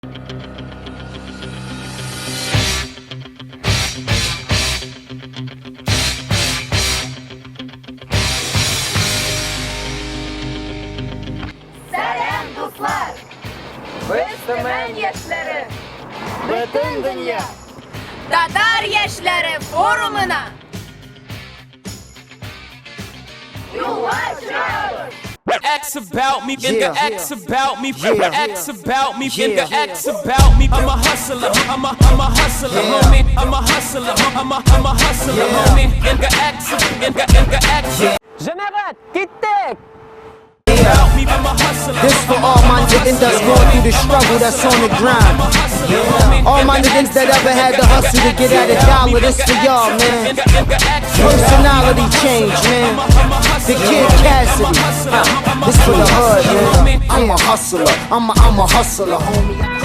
Selam dostlar. Biz Türkmen Yaşları. Bütün dünya. Tatar Yaşları Forumuna. Yola çıkıyoruz. Ask about me, nigga, ask about me, ask about me, nigga, ask about me. I'm a hustler, I'm a hustler, homie. I'm a hustler, I'm a hustler, homie. Nigga, ask. Jenerat gittik. About me, I'm a hustler. This for all my niggas that's going through the struggle, that's on the grind. All my niggas that ever had to hustle to get at a dollar, this for y'all, man. Personality change, man. The Kid Cassidy. This for the hood, man. I'm a hustler, I'm a hustler, homie.